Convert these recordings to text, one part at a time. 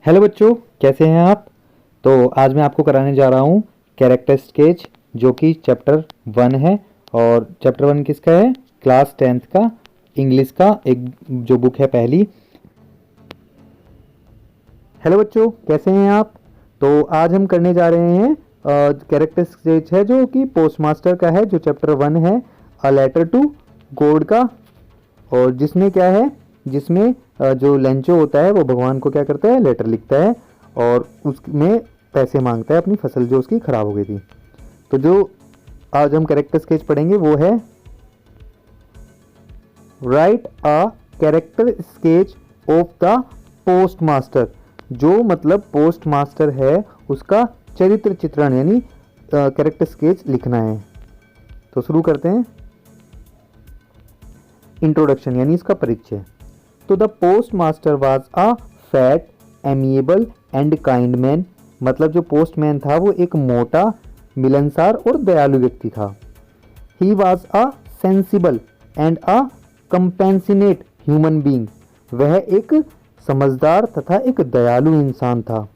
Hello बच्चों, कैसे हैं आप। तो आज मैं आपको कराने जा रहा हूँ कैरेक्टर स्केच, जो कि चैप्टर 1 है। और चैप्टर 1 किसका है? क्लास 10th का इंग्लिश का एक जो बुक है पहली। हेलो बच्चों, कैसे हैं आप। तो आज हम करने जा रहे हैं कैरेक्टर स्केच है जो कि पोस्टमास्टर का है, जो चैप्टर 1 है, अ लेटर टू गॉड का। और जिसमें क्या है, जिसमें जो लेंचो होता है वो भगवान को क्या करता है, लेटर लिखता है और उसमें पैसे मांगता है अपनी फसल जो उसकी खराब हो गई थी। तो जो आज हम कैरेक्टर स्केच पढ़ेंगे वो है right a character sketch of the post master. जो मतलब पोस्ट मास्टर है उसका चरित्र चित्रण यानी कैरेक्टर स्केच लिखना है। तो शुरू करते हैं। इंट्रोडक्शन यानी इसका परिचय। तो the post master was a fat amiable and kind man. मतलब जो पोस्टमैन था वो एक मोटा, मिलनसार और दयालु व्यक्ति था। He was a sensible and a compassionate human being. वह एक समझदार तथा एक दयालु इंसान था।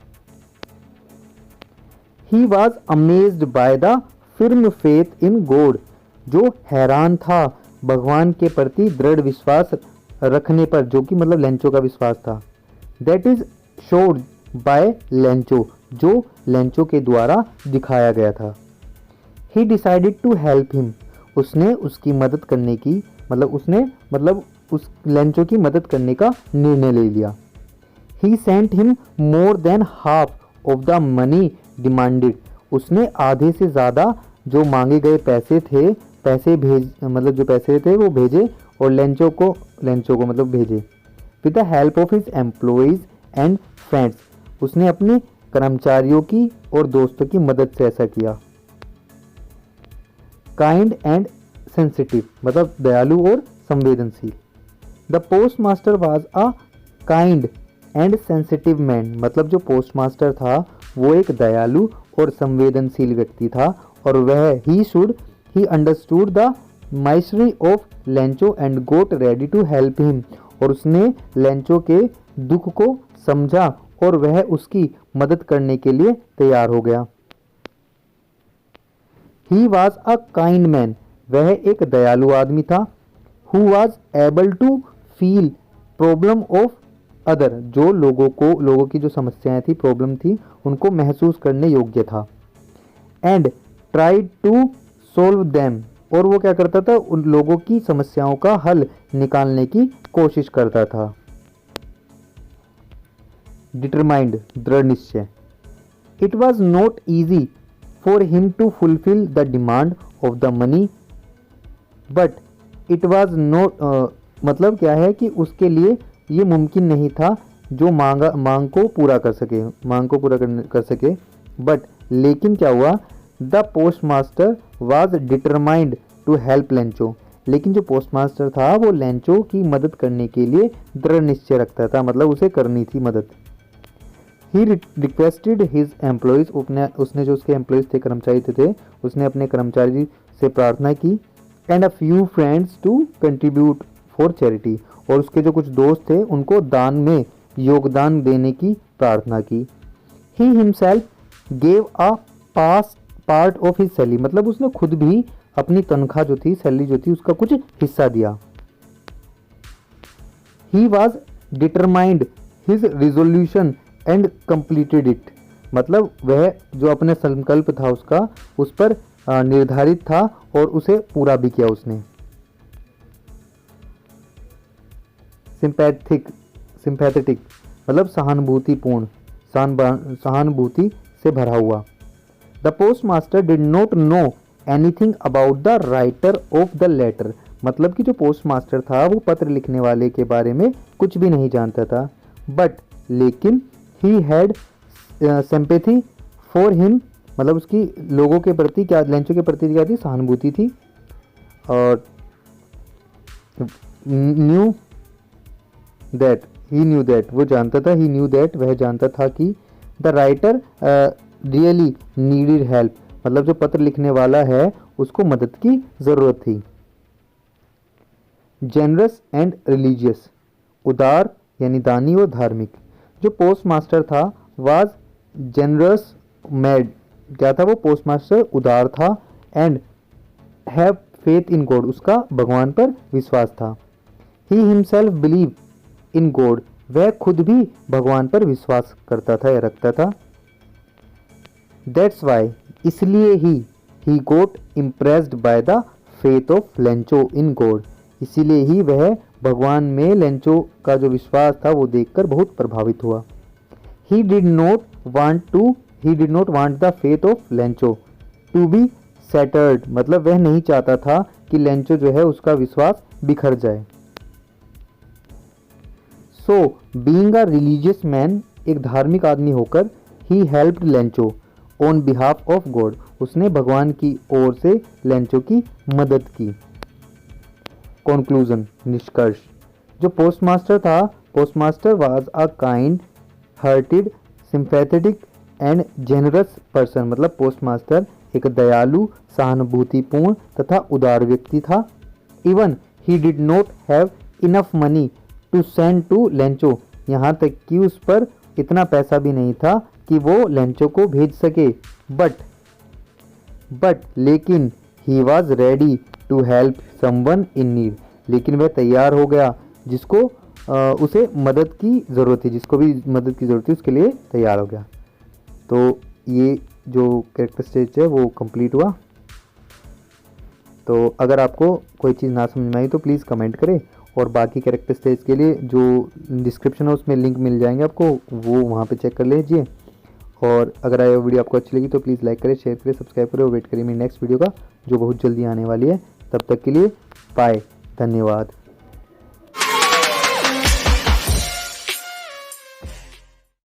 He was amazed by the firm faith in God. जो हैरान था भगवान के प्रति दृढ़ विश्वास रखने पर, जो कि मतलब लेंचो का विश्वास था। That is showed by Lencho, जो लेंचो के द्वारा दिखाया गया था। He decided to help him. उसने उसकी मदद करने की मतलब उस लेंचो की मदद करने का निर्णय ले लिया। He sent him more than half of the money demanded. उसने आधे से ज़्यादा जो मांगे गए पैसे थे, पैसे भेज मतलब जो पैसे थे वो भेजे और लेंचो को मतलब भेजे। With the help of his employees and friends. उसने अपने कर्मचारियों की और दोस्तों की मदद से ऐसा किया। काइंड एंड सेंसिटिव मतलब दयालु और संवेदनशील। The post master was a kind and sensitive man. मतलब जो पोस्ट मास्टर था वो एक दयालु और संवेदनशील व्यक्ति था और वह he understood the mystery of Lencho and got ready to help him. और उसने लेंचो के दुख को समझा और वह उसकी मदद करने के लिए तैयार हो गया। He was a kind man. वह एक दयालु आदमी था। Who was able to feel problem of other. जो लोगों की जो समस्याएं थी, प्रॉब्लम थी, उनको महसूस करने योग्य था। And try to solve them. और वो क्या करता था, उन लोगों की समस्याओं का हल निकालने की कोशिश करता था। डिटरमाइंड दृढ़ निश्चय। It was not easy for him to fulfil the demand of the money but it was not मतलब क्या है कि उसके लिए ये मुमकिन नहीं था जो मांग को पूरा कर सके। बट लेकिन क्या हुआ, the post master was determined to help Lencho. लेकिन जो पोस्ट मास्टर था वो लेंचो की मदद करने के लिए दृढ़ निश्चय रखता था, मतलब उसे करनी थी मदद। He requested his employees. उसने जो उसके एम्प्लॉयज थे, कर्मचारी थे, उसने अपने कर्मचारी से प्रार्थना की। And a few friends to contribute for charity. और उसके जो कुछ दोस्त थे उनको दान में योगदान देने की प्रार्थना की। He himself gave a part of his salary. मतलब उसने खुद भी अपनी तनख्वाह जो थी, सैलरी जो थी, उसका कुछ हिस्सा दिया। He was determined his resolution and completed it. मतलब वह जो अपने संकल्प था उसका, उस पर निर्धारित था और उसे पूरा भी किया उसने। सिंपैथेटिक मतलब सहानुभूतिपूर्ण, सहानुभूति से भरा हुआ। The post master did not know anything about the writer of the letter. मतलब कि जो पोस्ट मास्टर था वो पत्र लिखने वाले के बारे में कुछ भी नहीं जानता था। बट लेकिन he had sympathy for him. मतलब उसकी लोगों के प्रति क्या, लेंचो के प्रति क्या थी, सहानुभूति थी। और ही न्यू दैट वो जानता था, ही न्यू दैट वह जानता था कि the writer really needed help. मतलब जो पत्र लिखने वाला है उसको मदद की ज़रूरत थी। Generous and religious. उदार यानी दानी और धार्मिक। जो पोस्ट मास्टर था वाज जेनरस मैड, क्या था वो पोस्ट मास्टर उदार था, and have faith in God, उसका भगवान पर विश्वास था। He himself believe in God, वह खुद भी भगवान पर विश्वास करता था या रखता था। दैट्स वाई, इसलिए he got impressed by the faith of Lencho in God, इसीलिए ही वह भगवान में लेंचो का जो विश्वास था वो देखकर बहुत प्रभावित हुआ। He did not want the faith of Lencho to be shattered, मतलब वह नहीं चाहता था कि लेंचो जो है उसका विश्वास बिखर जाए। So being a religious man, एक धार्मिक आदमी होकर, he helped Lencho on behalf of God, उसने भगवान की ओर से लेंचो की मदद की। कंक्लूजन, निष्कर्ष, जो पोस्टमास्टर था, postmaster was a kind hearted sympathetic and generous person, मतलब पोस्टमास्टर एक दयालु, सहानुभूतिपूर्ण तथा उदार व्यक्ति था। Even he did not have enough money to send to Lencho, यहाँ तक कि उस पर इतना पैसा भी नहीं था कि वो लेंचो को भेज सके। बट लेकिन he was ready to help someone in need, लेकिन वह तैयार हो गया जिसको उसे मदद की ज़रूरत थी, जिसको भी मदद की ज़रूरत थी उसके लिए तैयार हो गया। तो ये जो कैरेक्टर स्टेज है वो कंप्लीट हुआ। तो अगर आपको कोई चीज़ ना समझ में आई तो प्लीज़ कमेंट करें, और बाकी कैरेक्टर स्टेज के लिए जो डिस्क्रिप्शन है उसमें लिंक मिल जाएंगे आपको, वो वहाँ पे चेक कर लीजिए। और अगर आया वीडियो आपको अच्छी लगी तो प्लीज़ लाइक करें, शेयर करें, सब्सक्राइब करें और वेट करिए मेरी नेक्स्ट वीडियो का जो बहुत जल्दी आने वाली है। तब तक के लिए बाय, धन्यवाद।